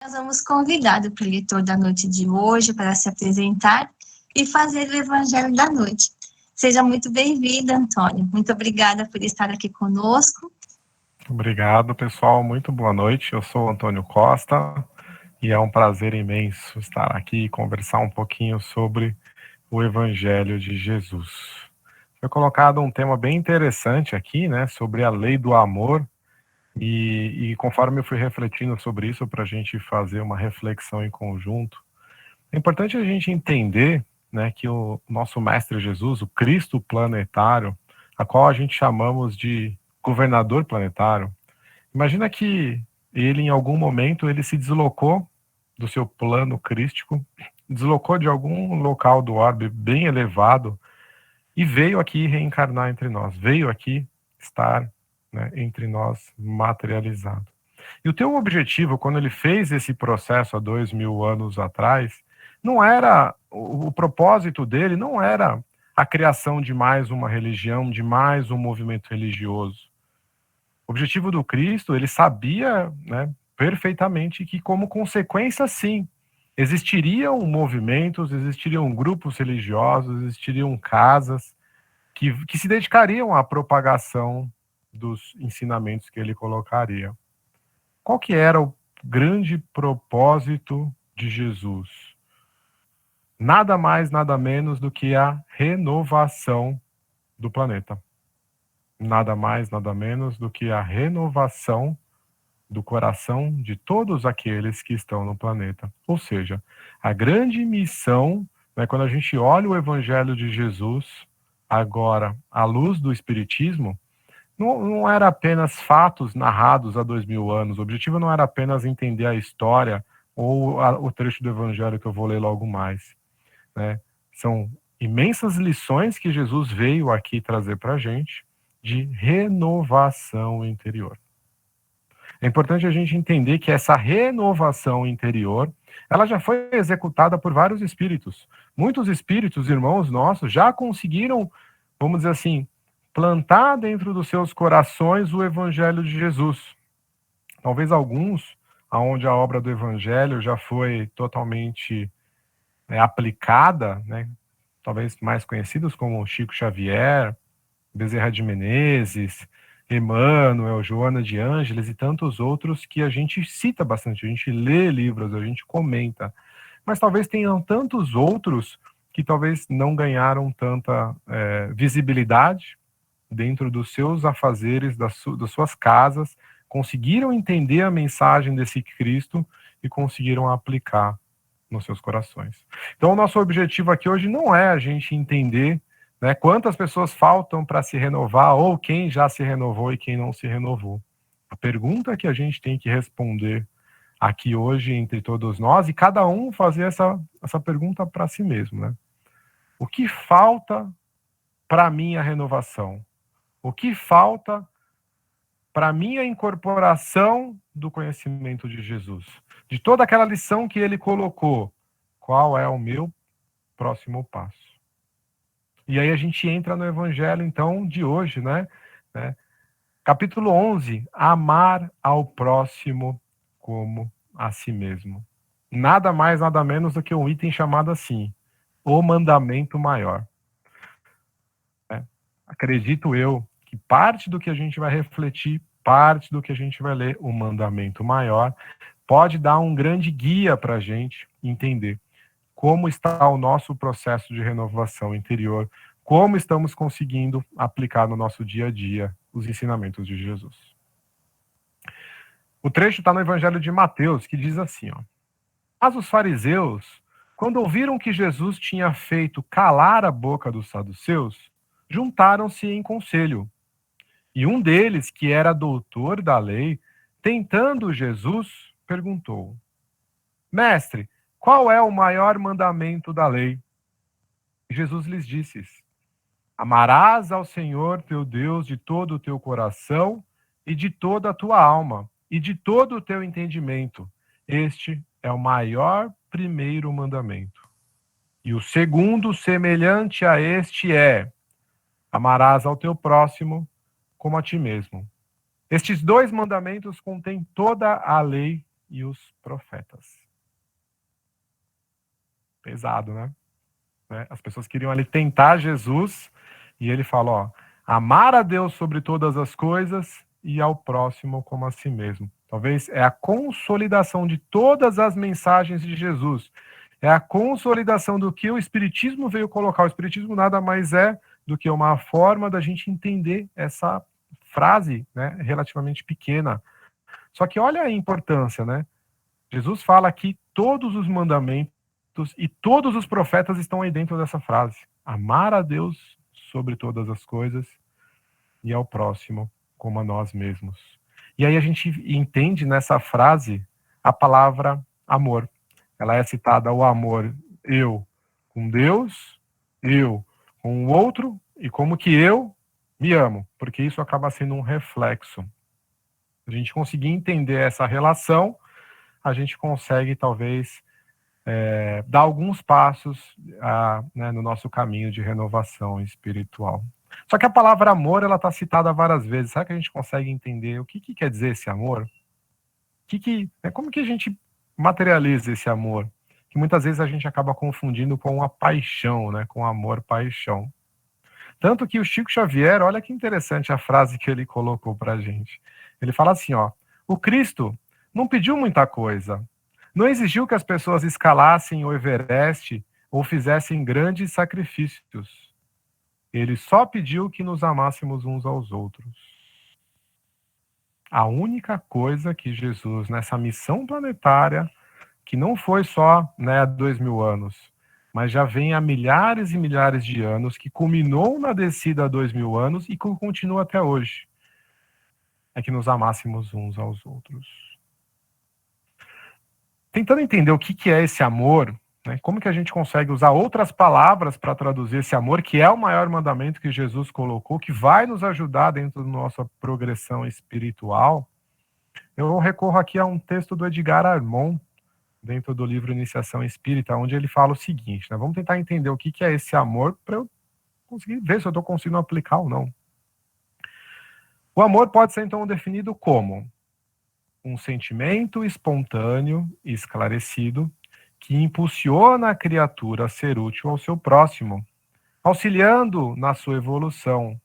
Nós vamos convidar o preletor da noite de hoje para se apresentar e fazer o Evangelho da noite. Seja muito bem-vindo, Antônio. Muito obrigada por estar aqui conosco. Obrigado, pessoal. Muito boa noite. Eu sou Antônio Costa e é um prazer imenso estar aqui e conversar um pouquinho sobre o Evangelho de Jesus. Foi colocado um tema bem interessante aqui, né, sobre a lei do amor. E conforme eu fui refletindo sobre isso, para a gente fazer uma reflexão em conjunto, é importante a gente entender, né, que o nosso Mestre Jesus, o Cristo planetário, a qual a gente chamamos de governador planetário, imagina que ele, em algum momento, ele se deslocou do seu plano crístico, deslocou de algum local do orbe bem elevado e veio aqui reencarnar entre nós, veio aqui estar, né, entre nós materializado. E o teu objetivo, quando ele fez esse processo há 2000 anos atrás, não era, o propósito dele não era a criação de mais uma religião, de mais um movimento religioso. O objetivo do Cristo, ele sabia, né, perfeitamente que, como consequência, sim, existiriam movimentos, existiriam grupos religiosos, existiriam casas que se dedicariam à propagação dos ensinamentos que ele colocaria. Qual que era o grande propósito de Jesus? Nada mais, nada menos do que a renovação do planeta. Nada mais, nada menos do que a renovação do coração de todos aqueles que estão no planeta. Ou seja, a grande missão, né, quando a gente olha o Evangelho de Jesus, agora, à luz do Espiritismo, não era apenas fatos narrados há 2000 anos. O objetivo não era apenas entender a história ou o trecho do Evangelho que eu vou ler logo mais, né? São imensas lições que Jesus veio aqui trazer para a gente de renovação interior. É importante a gente entender que essa renovação interior, ela já foi executada por vários espíritos. Muitos espíritos, irmãos nossos, já conseguiram, vamos dizer assim, plantar dentro dos seus corações o Evangelho de Jesus. Talvez alguns, aonde a obra do Evangelho já foi totalmente aplicada, né, talvez mais conhecidos como Chico Xavier, Bezerra de Menezes, Emmanuel, Joana de Ângeles e tantos outros que a gente cita bastante, a gente lê livros, a gente comenta. Mas talvez tenham tantos outros que talvez não ganharam tanta visibilidade dentro dos seus afazeres, das suas casas, conseguiram entender a mensagem desse Cristo e conseguiram aplicar nos seus corações. Então, o nosso objetivo aqui hoje não é a gente entender, né, quantas pessoas faltam para se renovar ou quem já se renovou e quem não se renovou. A pergunta que a gente tem que responder aqui hoje entre todos nós, e cada um fazer essa pergunta para si mesmo, né? O que falta para a minha renovação? O que falta para a minha incorporação do conhecimento de Jesus? De toda aquela lição que ele colocou, qual é o meu próximo passo? E aí a gente entra no evangelho, então, de hoje, né? Capítulo 11, amar ao próximo como a si mesmo. Nada mais, nada menos do que um item chamado assim, o mandamento maior. Acredito eu que parte do que a gente vai refletir, parte do que a gente vai ler, o mandamento maior, pode dar um grande guia para a gente entender como está o nosso processo de renovação interior, como estamos conseguindo aplicar no nosso dia a dia os ensinamentos de Jesus. O trecho está no Evangelho de Mateus, que diz assim, ó: Mas os fariseus, quando ouviram que Jesus tinha feito calar a boca dos saduceus, juntaram-se em conselho. E um deles, que era doutor da lei, tentando Jesus, perguntou: Mestre, qual é o maior mandamento da lei? E Jesus lhes disse: Amarás ao Senhor teu Deus de todo o teu coração e de toda a tua alma e de todo o teu entendimento. Este é o maior primeiro mandamento. E o segundo, semelhante a este, é: amarás ao teu próximo como a ti mesmo. Estes dois mandamentos contêm toda a lei e os profetas. Pesado, né? As pessoas queriam ali tentar Jesus, e ele fala, ó, amar a Deus sobre todas as coisas e ao próximo como a si mesmo. Talvez é a consolidação de todas as mensagens de Jesus. É a consolidação do que o Espiritismo veio colocar. O Espiritismo nada mais é do que uma forma da gente entender essa frase, né, relativamente pequena. Só que olha a importância, né? Jesus fala que todos os mandamentos e todos os profetas estão aí dentro dessa frase. Amar a Deus sobre todas as coisas e ao próximo como a nós mesmos. E aí a gente entende nessa frase a palavra amor. Ela é citada o amor eu com Deus, eu com o outro e como que eu me amo, porque isso acaba sendo um reflexo. Se a gente conseguir entender essa relação, a gente consegue talvez dar alguns passos né, no nosso caminho de renovação espiritual. Só que a palavra amor, ela está citada várias vezes. Será que a gente consegue entender o que quer dizer esse amor? Como que a gente materializa esse amor? Que muitas vezes a gente acaba confundindo com a paixão, né? Com amor-paixão. Tanto que o Chico Xavier, olha que interessante a frase que ele colocou para a gente. Ele fala assim, ó, o Cristo não pediu muita coisa, não exigiu que as pessoas escalassem o Everest ou fizessem grandes sacrifícios. Ele só pediu que nos amássemos uns aos outros. A única coisa que Jesus, nessa missão planetária, que não foi só, né, há 2000 anos, mas já vem há milhares e milhares de anos, que culminou na descida há 2000 anos e que continua até hoje, é que nos amássemos uns aos outros. Tentando entender o que é esse amor, né, como que a gente consegue usar outras palavras para traduzir esse amor, que é o maior mandamento que Jesus colocou, que vai nos ajudar dentro da nossa progressão espiritual, eu recorro aqui a um texto do Edgar Armon, dentro do livro Iniciação Espírita, onde ele fala o seguinte, né, vamos tentar entender o que é esse amor para eu conseguir ver se eu estou conseguindo aplicar ou não. O amor pode ser, então, definido como um sentimento espontâneo e esclarecido que impulsiona a criatura a ser útil ao seu próximo, auxiliando na sua evolução,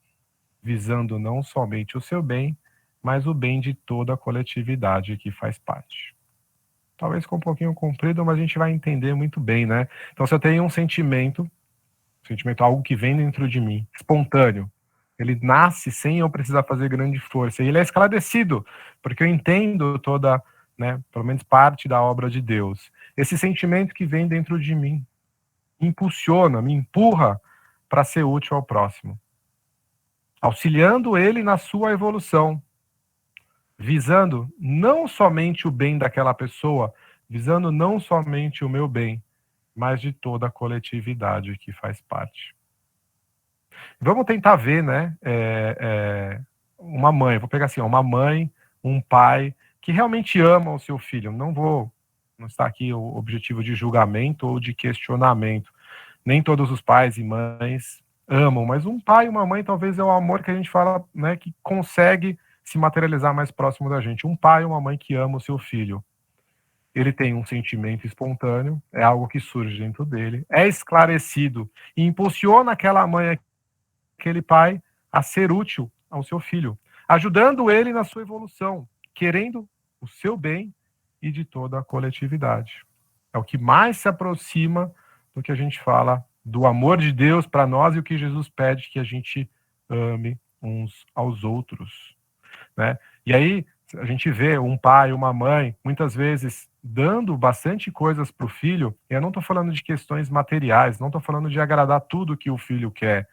visando não somente o seu bem, mas o bem de toda a coletividade que faz parte. Talvez ficou um pouquinho comprido, mas a gente vai entender muito bem, né? Então, se eu tenho um sentimento, algo que vem dentro de mim, espontâneo, ele nasce sem eu precisar fazer grande força. E ele é esclarecido, porque eu entendo toda, né, pelo menos parte da obra de Deus. Esse sentimento que vem dentro de mim impulsiona, me empurra para ser útil ao próximo, auxiliando ele na sua evolução, visando não somente o bem daquela pessoa, visando não somente o meu bem, mas de toda a coletividade que faz parte. Vamos tentar ver, né, uma mãe, vou pegar assim, uma mãe, um pai, que realmente ama o seu filho. Não está aqui o objetivo de julgamento ou de questionamento. Nem todos os pais e mães amam, mas um pai e uma mãe talvez é o amor que a gente fala, né, que consegue se materializar mais próximo da gente. Um pai e uma mãe que ama o seu filho. Ele tem um sentimento espontâneo, é algo que surge dentro dele, é esclarecido e impulsiona aquela mãe, aquele pai, a ser útil ao seu filho, ajudando ele na sua evolução, querendo o seu bem e de toda a coletividade. É o que mais se aproxima do que a gente fala do amor de Deus para nós e o que Jesus pede que a gente ame uns aos outros, né? E aí a gente vê um pai, uma mãe, muitas vezes dando bastante coisas para o filho, e eu não estou falando de questões materiais, não estou falando de agradar tudo que o filho quer,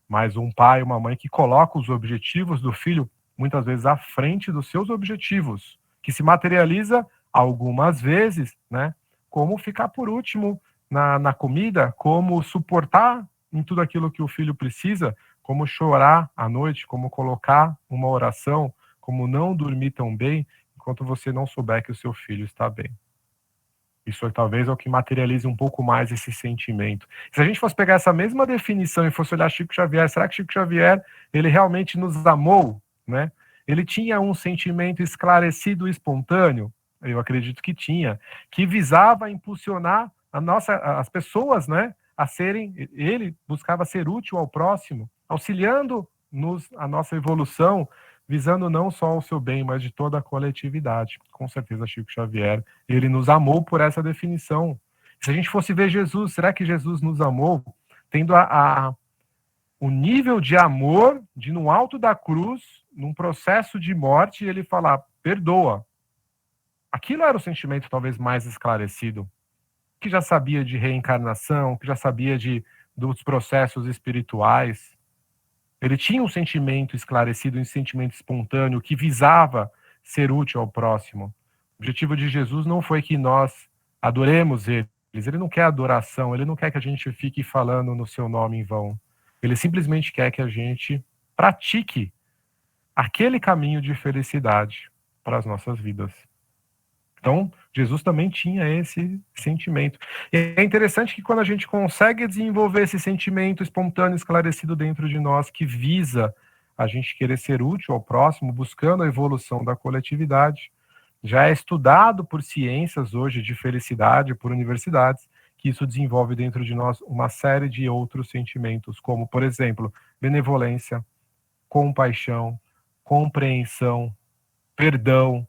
mas um pai, uma mãe que coloca os objetivos do filho, muitas vezes à frente dos seus objetivos, que se materializa algumas vezes, né, como ficar por último na comida, como suportar em tudo aquilo que o filho precisa, como chorar à noite, como colocar uma oração, como não dormir tão bem, enquanto você não souber que o seu filho está bem. Isso talvez é o que materialize um pouco mais esse sentimento. Se a gente fosse pegar essa mesma definição e fosse olhar Chico Xavier, será que Chico Xavier, ele realmente nos amou, né? Ele tinha um sentimento esclarecido e espontâneo? eu acredito que tinha, que visava impulsionar as pessoas, né, a serem, ele buscava ser útil ao próximo, auxiliando-nos a nossa evolução, visando não só o seu bem, mas de toda a coletividade. Com certeza, Chico Xavier, ele nos amou por essa definição. Se a gente fosse ver Jesus, será que Jesus nos amou tendo o nível de amor de, no alto da cruz, num processo de morte, ele falar, perdoa. Aquilo era o sentimento talvez mais esclarecido, que já sabia de reencarnação, que já sabia dos processos espirituais. Ele tinha um sentimento esclarecido, um sentimento espontâneo, que visava ser útil ao próximo. O objetivo de Jesus não foi que nós adoremos eles. Ele não quer adoração, ele não quer que a gente fique falando no seu nome em vão. Ele simplesmente quer que a gente pratique aquele caminho de felicidade para as nossas vidas. Então, Jesus também tinha esse sentimento. E é interessante que quando a gente consegue desenvolver esse sentimento espontâneo, esclarecido dentro de nós, que visa a gente querer ser útil ao próximo, buscando a evolução da coletividade, já é estudado por ciências hoje de felicidade, por universidades, que isso desenvolve dentro de nós uma série de outros sentimentos, como, por exemplo, benevolência, compaixão, compreensão, perdão,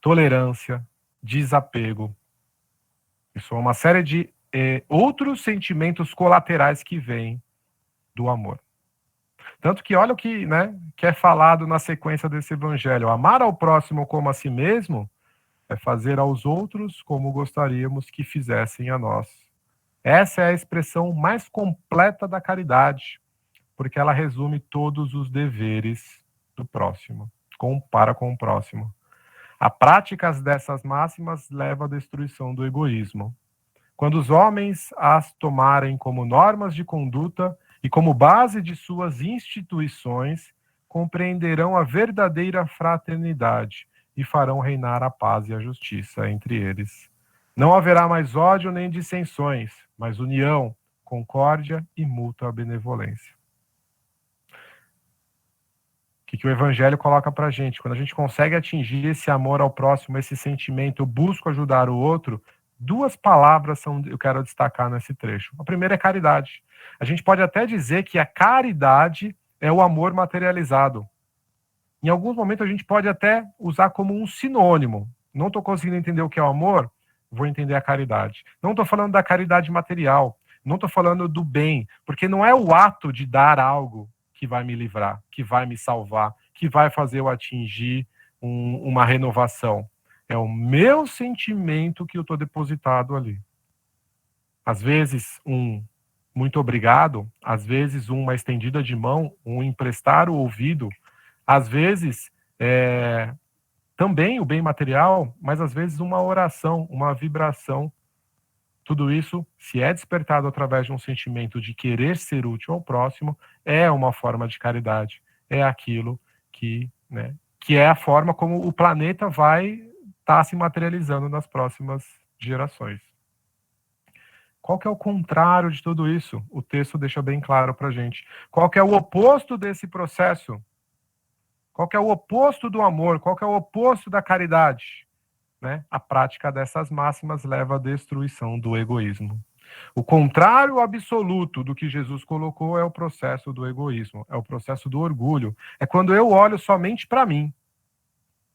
tolerância, desapego. Isso é uma série de outros sentimentos colaterais que vêm do amor. Tanto que olha o que, né, que é falado na sequência desse evangelho. Amar ao próximo como a si mesmo é fazer aos outros como gostaríamos que fizessem a nós. Essa é a expressão mais completa da caridade, porque ela resume todos os deveres do próximo, para com o próximo. A prática dessas máximas leva à destruição do egoísmo. Quando os homens as tomarem como normas de conduta e como base de suas instituições, compreenderão a verdadeira fraternidade e farão reinar a paz e a justiça entre eles. Não haverá mais ódio nem dissensões, mas união, concórdia e mútua benevolência. O que o Evangelho coloca para a gente? Quando a gente consegue atingir esse amor ao próximo, esse sentimento, eu busco ajudar o outro, duas palavras eu quero destacar nesse trecho. A primeira é caridade. A gente pode até dizer que a caridade é o amor materializado. Em alguns momentos a gente pode até usar como um sinônimo. Não estou conseguindo entender o que é o amor, vou entender a caridade. Não estou falando da caridade material, não estou falando do bem, porque não é o ato de dar algo que vai me livrar, que vai me salvar, que vai fazer eu atingir uma renovação. É o meu sentimento que eu estou depositado ali. Às vezes, muito obrigado, às vezes uma estendida de mão, um emprestar o ouvido, às vezes também o bem material, mas às vezes uma oração, uma vibração. Tudo isso, se é despertado através de um sentimento de querer ser útil ao próximo, é uma forma de caridade. É aquilo que é a forma como o planeta vai estar se materializando nas próximas gerações. Qual que é o contrário de tudo isso? O texto deixa bem claro para a gente. Qual que é o oposto desse processo? Qual que é o oposto do amor? Qual que é o oposto da caridade? A prática dessas máximas leva à destruição do egoísmo. O contrário absoluto do que Jesus colocou é o processo do egoísmo, é o processo do orgulho. É quando eu olho somente para mim.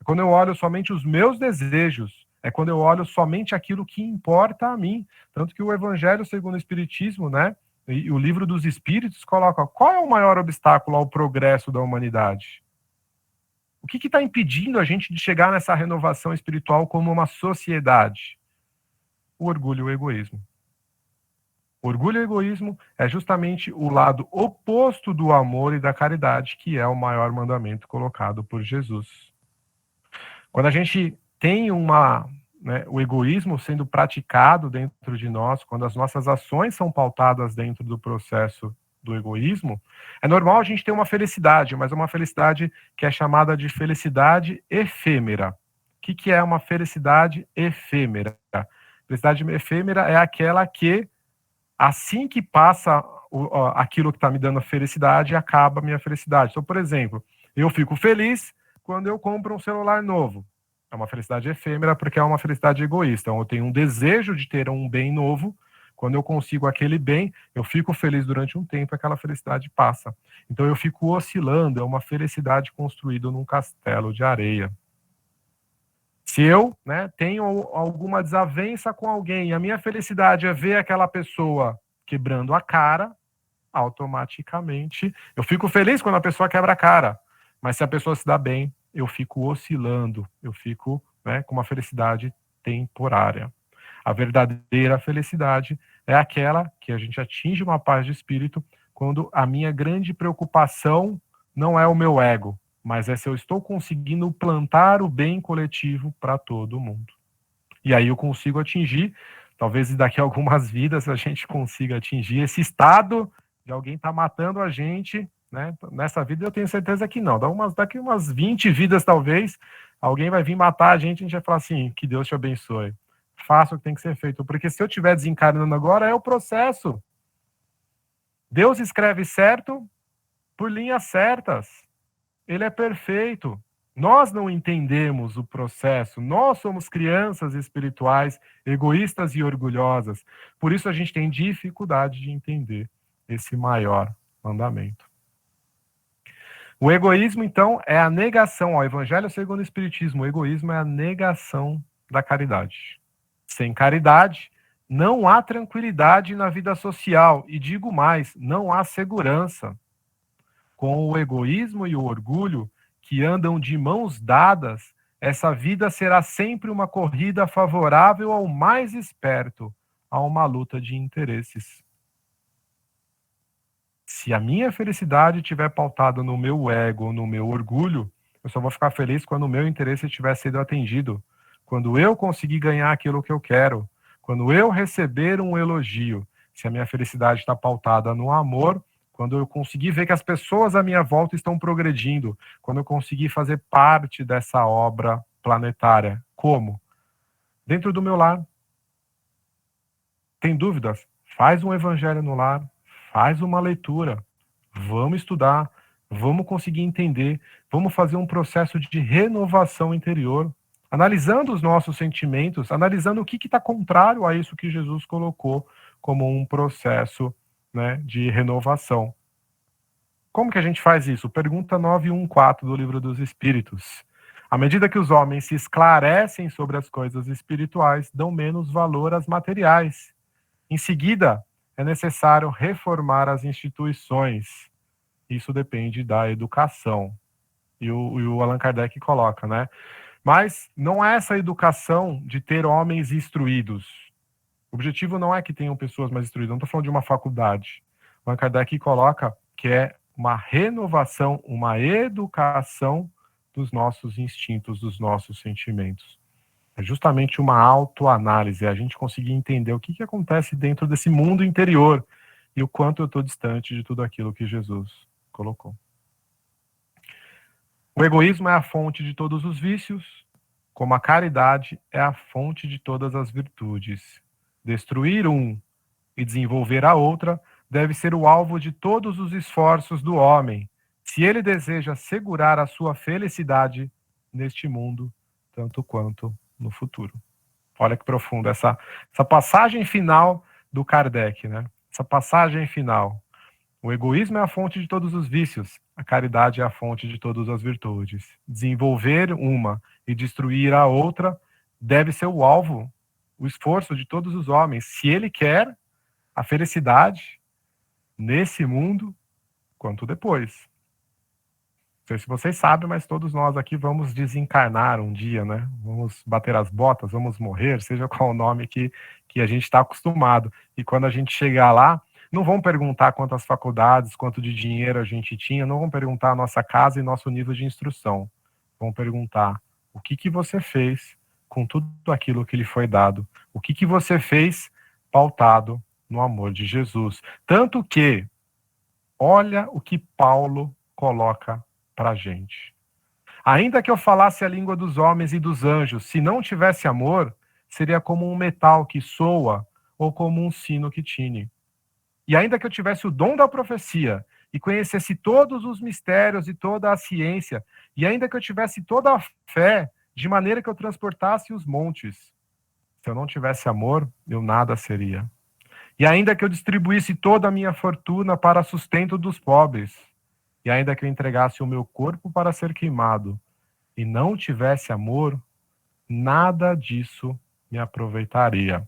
É quando eu olho somente os meus desejos. É quando eu olho somente aquilo que importa a mim. Tanto que o Evangelho segundo o Espiritismo, e o Livro dos Espíritos coloca qual é o maior obstáculo ao progresso da humanidade? O que está impedindo a gente de chegar nessa renovação espiritual como uma sociedade? O orgulho e o egoísmo. O orgulho e o egoísmo é justamente o lado oposto do amor e da caridade, que é o maior mandamento colocado por Jesus. Quando a gente tem o egoísmo sendo praticado dentro de nós, quando as nossas ações são pautadas dentro do processo do egoísmo, é normal a gente ter uma felicidade, mas é uma felicidade que é chamada de felicidade efêmera. O que é uma felicidade efêmera? Felicidade efêmera é aquela que, assim que passa aquilo que está me dando a felicidade, acaba a minha felicidade. Então, por exemplo, eu fico feliz quando eu compro um celular novo. É uma felicidade efêmera porque é uma felicidade egoísta. Então, eu tenho um desejo de ter um bem novo. Quando eu consigo aquele bem, eu fico feliz durante um tempo, aquela felicidade passa. Então eu fico oscilando, é uma felicidade construída num castelo de areia. Se eu, tenho alguma desavença com alguém, e a minha felicidade é ver aquela pessoa quebrando a cara, automaticamente eu fico feliz quando a pessoa quebra a cara. Mas se a pessoa se dá bem, eu fico oscilando, eu fico com uma felicidade temporária. A verdadeira felicidade é aquela que a gente atinge uma paz de espírito quando a minha grande preocupação não é o meu ego, mas é se eu estou conseguindo plantar o bem coletivo para todo mundo. E aí eu consigo atingir, talvez daqui a algumas vidas a gente consiga atingir esse estado de alguém estar matando a gente, Nessa vida eu tenho certeza que não. Daqui umas 20 vidas talvez, alguém vai vir matar a gente vai falar assim, que Deus te abençoe. Faça o que tem que ser feito, porque se eu estiver desencarnando agora, é o processo. Deus escreve certo por linhas certas. Ele é perfeito. Nós não entendemos o processo. Nós somos crianças espirituais, egoístas e orgulhosas. Por isso a gente tem dificuldade de entender esse maior mandamento. O egoísmo, então, é a negação. O Evangelho segundo o Espiritismo, o egoísmo é a negação da caridade. Sem caridade, não há tranquilidade na vida social. E digo mais, não há segurança. Com o egoísmo e o orgulho, que andam de mãos dadas, essa vida será sempre uma corrida favorável ao mais esperto, a uma luta de interesses. Se a minha felicidade estiver pautada no meu ego, no meu orgulho, eu só vou ficar feliz quando o meu interesse tiver sido atendido. Quando eu conseguir ganhar aquilo que eu quero. Quando eu receber um elogio. Se a minha felicidade está pautada no amor, quando eu conseguir ver que as pessoas à minha volta estão progredindo. Quando eu conseguir fazer parte dessa obra planetária. Como? Dentro do meu lar. Tem dúvidas? Faz um evangelho no lar. Faz uma leitura, vamos estudar, vamos conseguir entender, vamos fazer um processo de renovação interior, analisando os nossos sentimentos, analisando o que está contrário a isso que Jesus colocou como um processo de renovação. Como que a gente faz isso? Pergunta 914 do Livro dos Espíritos. À medida que os homens se esclarecem sobre as coisas espirituais, dão menos valor às materiais. Em seguida, é necessário reformar as instituições. Isso depende da educação. E o Allan Kardec coloca, Mas não é essa educação de ter homens instruídos. O objetivo não é que tenham pessoas mais instruídas. Não estou falando de uma faculdade. O Allan Kardec coloca que é uma renovação, uma educação dos nossos instintos, dos nossos sentimentos. É justamente uma autoanálise, é a gente conseguir entender o que acontece dentro desse mundo interior e o quanto eu estou distante de tudo aquilo que Jesus colocou. O egoísmo é a fonte de todos os vícios, como a caridade é a fonte de todas as virtudes. Destruir um e desenvolver a outra deve ser o alvo de todos os esforços do homem, se ele deseja segurar a sua felicidade neste mundo, tanto quanto no futuro. Olha que profundo essa passagem final do Kardec, Essa passagem final. O egoísmo é a fonte de todos os vícios, a caridade é a fonte de todas as virtudes. Desenvolver uma e destruir a outra deve ser o alvo, o esforço de todos os homens, se ele quer a felicidade nesse mundo, quanto depois. Não sei se vocês sabem, mas todos nós aqui vamos desencarnar um dia, Vamos bater as botas, vamos morrer, seja qual o nome que a gente está acostumado. E quando a gente chegar lá, não vão perguntar quantas faculdades, quanto de dinheiro a gente tinha, não vão perguntar a nossa casa e nosso nível de instrução. Vão perguntar o que você fez com tudo aquilo que lhe foi dado. O que você fez pautado no amor de Jesus. Tanto que, olha o que Paulo coloca para a gente. Ainda que eu falasse a língua dos homens e dos anjos, se não tivesse amor, seria como um metal que soa ou como um sino que tine. E ainda que eu tivesse o dom da profecia e conhecesse todos os mistérios e toda a ciência, e ainda que eu tivesse toda a fé de maneira que eu transportasse os montes. Se eu não tivesse amor, eu nada seria. E ainda que eu distribuísse toda a minha fortuna para sustento dos pobres, e ainda que eu entregasse o meu corpo para ser queimado, e não tivesse amor, nada disso me aproveitaria.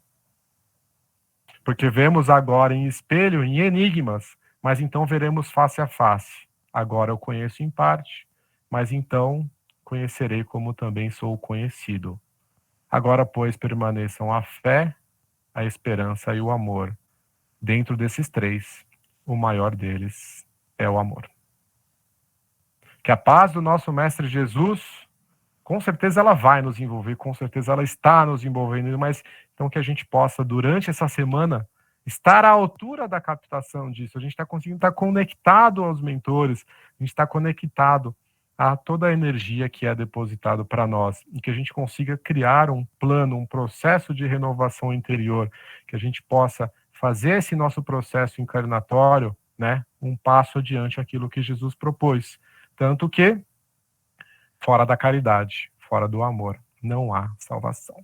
Porque vemos agora em espelho, em enigmas, mas então veremos face a face. Agora eu conheço em parte, mas então conhecerei como também sou conhecido. Agora, pois, permaneçam a fé, a esperança e o amor. Dentro desses três, o maior deles é o amor. Que a paz do nosso Mestre Jesus, com certeza ela vai nos envolver, com certeza ela está nos envolvendo, mas então que a gente possa, durante essa semana, estar à altura da captação disso. A gente está conseguindo estar conectado aos mentores, a gente está conectado a toda a energia que é depositado para nós, e que a gente consiga criar um plano, um processo de renovação interior, que a gente possa fazer esse nosso processo encarnatório, né, um passo adiante aquilo que Jesus propôs. Tanto que, fora da caridade, fora do amor, não há salvação.